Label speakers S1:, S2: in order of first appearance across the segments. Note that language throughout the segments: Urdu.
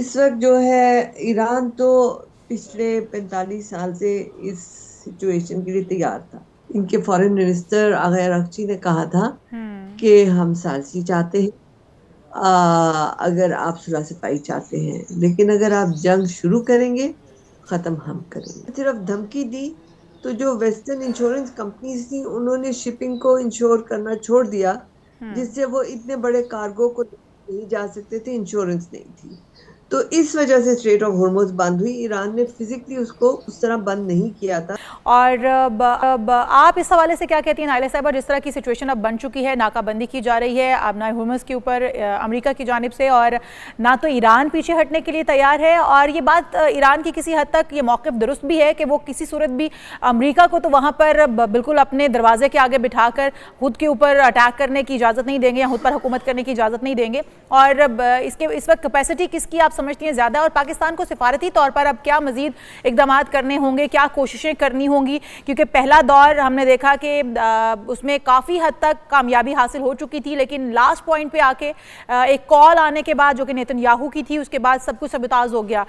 S1: اس وقت جو ہے ایران تو پچھلے 45 سال سے اس سچویشن کے لیے تیار تھا. ان کے فارن منسٹر آغا اراغچی نے کہا تھا کہ ہم ثالثی چاہتے ہیں اگر آپ صلح صفائی چاہتے ہیں، لیکن اگر آپ جنگ شروع کریں گے ختم ہم کریں گے. صرف دھمکی دی تو جو ویسٹرن انشورنس کمپنیز تھیں انہوں نے شپنگ کو انشور کرنا چھوڑ دیا، جس سے وہ اتنے بڑے کارگو کو نہیں جا سکتے تھے، انشورنس نہیں تھی. تو اس وجہ سے اسٹریٹ آف ہرمز بند ہوئی. ایران نے فزیکلی اس کو اس طرح بند نہیں کیا تھا.
S2: اور اب آپ اس حوالے سے کیا کہتی ہیں نائلہ صاحبہ، جس طرح کی سچویشن اب بن چکی ہے، ناکہ بندی کی جا رہی ہے آبنائے ہرمز کے اوپر امریکہ کی جانب سے، اور نہ تو ایران پیچھے ہٹنے کے لیے تیار ہے، اور یہ بات ایران کی کسی حد تک یہ موقف درست بھی ہے کہ وہ کسی صورت بھی امریکہ کو تو وہاں پر بالکل اپنے دروازے کے آگے بٹھا کر خود کے اوپر اٹیک کرنے کی اجازت نہیں دیں گے یا خود پر حکومت کرنے کی اجازت نہیں دیں گے. اور اس وقت کیپیسٹی کس کی آپ سمجھتی ہیں زیادہ، اور پاکستان کو سفارتی طور پر اب کیا مزید اقدامات کرنے ہوں گے، کیا کوششیں کرنی ہوں گی؟ کیونکہ پہلا دور ہم نے دیکھا کہ اس میں کافی حد تک کامیابی حاصل ہو چکی تھی، لیکن لاسٹ پوائنٹ پہ آ کے ایک کال آنے کے بعد جو کہ نیتن یاہو کی تھی، اس کے بعد سب کچھ سبتاز ہو گیا.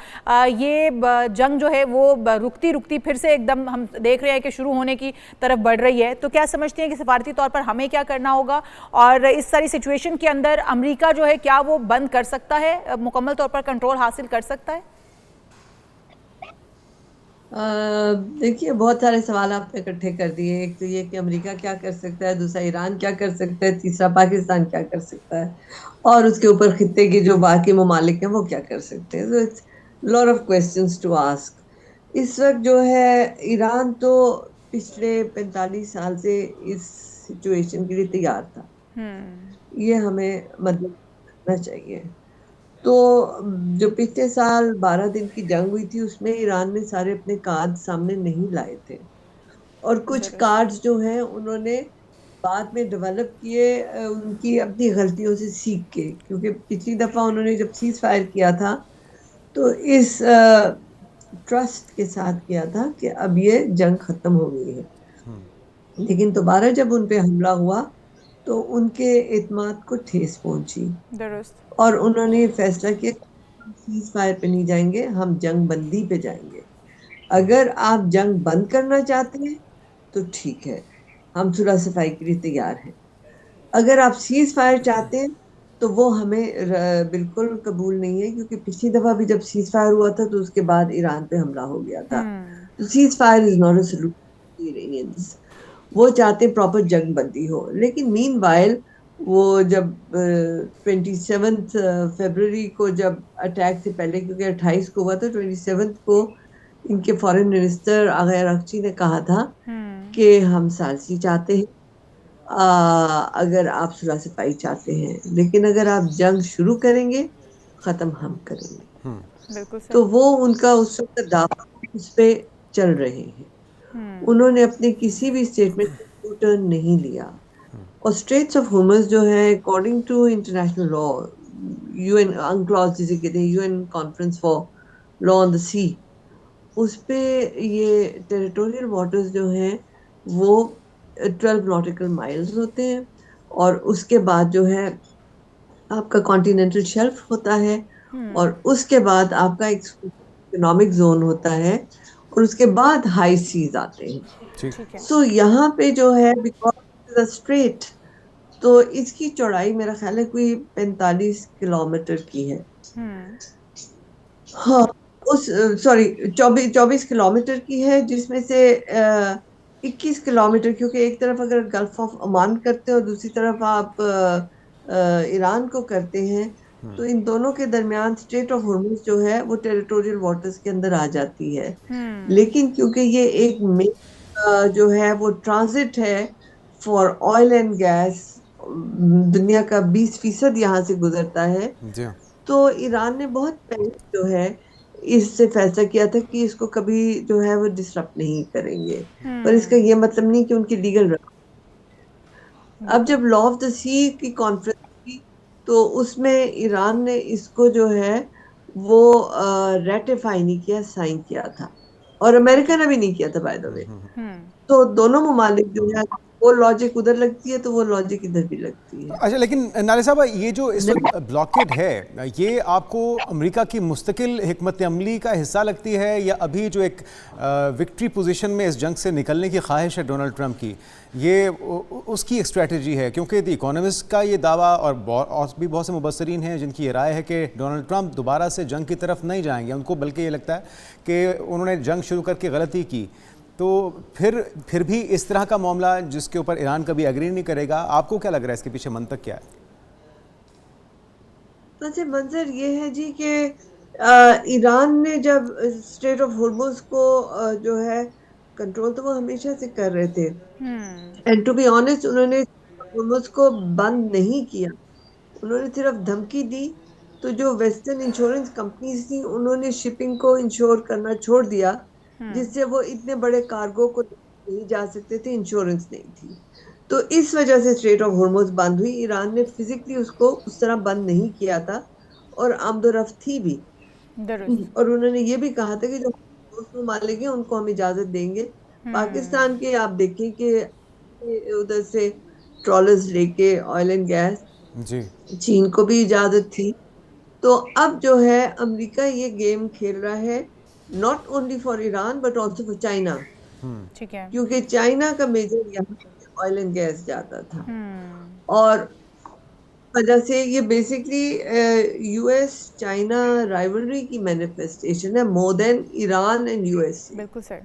S2: یہ جنگ جو ہے وہ رکتی رکتی پھر سے ایک دم ہم دیکھ رہے ہیں کہ شروع ہونے کی طرف بڑھ رہی ہے. تو کیا سمجھتے ہیں کہ سفارتی طور پر ہمیں کیا کرنا ہوگا، اور اس ساری سچویشن کے اندر امریکہ جو ہے کیا وہ بند کر سکتا ہے، مکمل طور پر کنٹرول حاصل کر سکتا ہے؟
S1: دیکھیے بہت سارے سوال آپ نے اکٹھے کر دیے. ایک تو یہ کہ امریکہ کیا کر سکتا ہے، دوسرا ایران کیا کر سکتا ہے، تیسرا پاکستان کیا کر سکتا ہے، اور اس کے اوپر خطے کے جو باقی ممالک ہیں وہ کیا کر سکتے ہیں. So it's lot of questions to ask. اس وقت جو ہے ایران تو پچھلے 45 سال سے اس سچویشن کے لیے تیار تھا. یہ ہمیں مدد کرنا چاہیے. تو جو پچھلے سال 12 دن کی جنگ ہوئی تھی اس میں ایران نے سارے اپنے کارڈ سامنے نہیں لائے تھے، اور کچھ کارڈز جو ہیں انہوں نے بعد میں ڈیولپ کیے ان کی اپنی غلطیوں سے سیکھ کے. کیونکہ پچھلی دفعہ انہوں نے جب سیز فائر کیا تھا تو اس ٹرسٹ کے ساتھ کیا تھا کہ اب یہ جنگ ختم ہو گئی ہے، لیکن دوبارہ جب ان پہ حملہ ہوا تو ان کے اعتماد کو ٹھیس پہنچی،
S2: درست.
S1: اور انہوں نے فیصلہ کیا ہم سیز فائر پہ نہیں جائیں گے، ہم جنگ بندی پہ جائیں گے. اگر آپ جنگ بند کرنا چاہتے ہیں تو ٹھیک ہے، ہم صلح صفائی کے لیے تیار ہیں. اگر آپ سیز فائر چاہتے ہیں تو وہ ہمیں بالکل قبول نہیں ہے، کیونکہ پچھلی دفعہ بھی جب سیز فائر ہوا تھا تو اس کے بعد ایران پہ حملہ ہو گیا تھا. تو cease fire is not a solution. وہ چاہتے ہیں پراپر جنگ بندی ہو. لیکن مین وائل وہ جب 27 فیبروری کو جب اٹیک سے پہلے، کیونکہ 28 کو ہوا تھا، 27 کو ان کے فارن منسٹر آغا اراغچی نے کہا تھا کہ ہم ثالثی چاہتے ہیں اگر آپ صلح صفائی چاہتے ہیں، لیکن اگر آپ جنگ شروع کریں گے ختم ہم کریں گے.
S2: بالکل
S1: تو
S2: صحیح.
S1: وہ ان کا اس وقت دعویٰ اس پہ چل رہے ہیں. انہوں نے اپنے کسی بھی اسٹیٹمنٹ کو ٹرن نہیں لیا. اور اسٹریٹس آف ہرمز جو ہے according to international law, U N UNCLOS جسے کہتے ہیں، U N conference for law on the sea, اس پہ یہ ٹیریٹوریل واٹرز جو ہیں وہ 12 ناٹیکل مائلز ہوتے ہیں، اور اس کے بعد جو ہے آپ کا کانٹیننٹل شیلف ہوتا ہے، اور اس کے بعد آپ کا اکنامک زون ہوتا ہے، اور اس کے بعد ہائی سیز آتے ہیں.
S2: ٹھیک ہے.
S1: سو یہاں پہ جو ہے بیکاز اسٹریٹ، تو اس کی چوڑائی میرا خیال ہے کوئی 45 کلومیٹر کی ہے. ہاں سوری 24 کلومیٹر کی ہے، جس میں سے 21 کلومیٹر، کیونکہ ایک طرف اگر گلف آف عمان کرتے ہیں اور دوسری طرف آپ ایران کو کرتے ہیں تو ان دونوں کے درمیان اسٹریٹ آف ہرمز جو ہے وہ ٹیریٹوریل واٹرز کے اندر آ جاتی ہے. لیکن کیونکہ یہ ایک جو ہے وہ ٹرانزٹ ہے فار آئل اینڈ گیس، دنیا کا 20% یہاں سے گزرتا ہے، تو ایران نے بہت پہلے جو ہے اس سے فیصلہ کیا تھا کہ اس کو کبھی جو ہے وہ ڈسٹرپٹ نہیں کریں گے. پر اس کا یہ مطلب نہیں کہ ان کی لیگل اب جب لا آف دا سی کی کانفرنس کی تو اس میں ایران نے اس کو جو ہے وہ ریٹیفائی نہیں کیا، سائن کیا تھا، اور امریکہ نے بھی نہیں کیا تھا بائی دا وے. تو دونوں ممالک جو ہے وہ لاجک ادھر لگتی ہے تو وہ لاجک ادھر بھی لگتی ہے.
S3: اچھا لیکن نالے صاحب یہ جو اس وقت بلاکیڈ ہے یہ آپ کو امریکہ کی مستقل حکمت عملی کا حصہ لگتی ہے یا ابھی جو ایک وکٹری پوزیشن میں اس جنگ سے نکلنے کی خواہش ہے ڈونلڈ ٹرمپ کی یہ اس کی ایک اسٹریٹجی ہے؟ کیونکہ دی اکانومسٹ کا یہ دعویٰ اور بھی بہت سے مبصرین ہیں جن کی یہ رائے ہے کہ ڈونلڈ ٹرمپ دوبارہ سے جنگ کی طرف نہیں جائیں گے، ان کو بلکہ یہ لگتا ہے کہ انہوں نے جنگ شروع کر کے غلطی کی. تو پھر بھی اس طرح کا معاملہ جس کے اوپر ایران کبھی ایگری نہیں کرے گا، آپ کو کیا لگ رہا ہے اس کے پیچھے منطق کیا ہے؟
S1: اچھا منظر یہ ہے جی کہ ایران نے جب اسٹریٹ آف ہارموز کو جو ہے کنٹرول تو وہ ہمیشہ سے کر رہے تھے، اینڈ ٹو بی آنیسٹ انہوں نے ہارموز کو بند نہیں کیا، انہوں نے صرف دھمکی دی. تو جو ویسٹرن انشورنس کمپنیز تھیں انہوں نے شپنگ کو انشور کرنا چھوڑ دیا، جس سے وہ اتنے بڑے کارگو کو نہیں جا سکتے تھے، انشورنس نہیں تھی. تو اس وجہ سے اسٹریٹ آف ہارموز بند ہوئی. ایران نے فزیکلی اس کو اس طرح بند نہیں کیا تھا اور آمد و رفت تھی بھی، اور انہوں نے یہ بھی کہا تھا کہ جو ممالک ہیں ان کو ہم اجازت دیں گے. پاکستان کے آپ دیکھیں کہ ادھر سے ٹرالرز لے کے آئل اینڈ گیس،
S3: جی
S1: چین کو بھی اجازت تھی. تو اب جو ہے امریکہ یہ گیم کھیل رہا ہے not only for Iran but also for China, کیونکہ چائنا کا میجر یہاں آئل اینڈ گیس جاتا تھا، اور وجہ سے یہ basically U S China rivalry کی مینیفیسٹیشن ہے مور دین ایران اینڈ یو ایس.
S2: بالکل سر.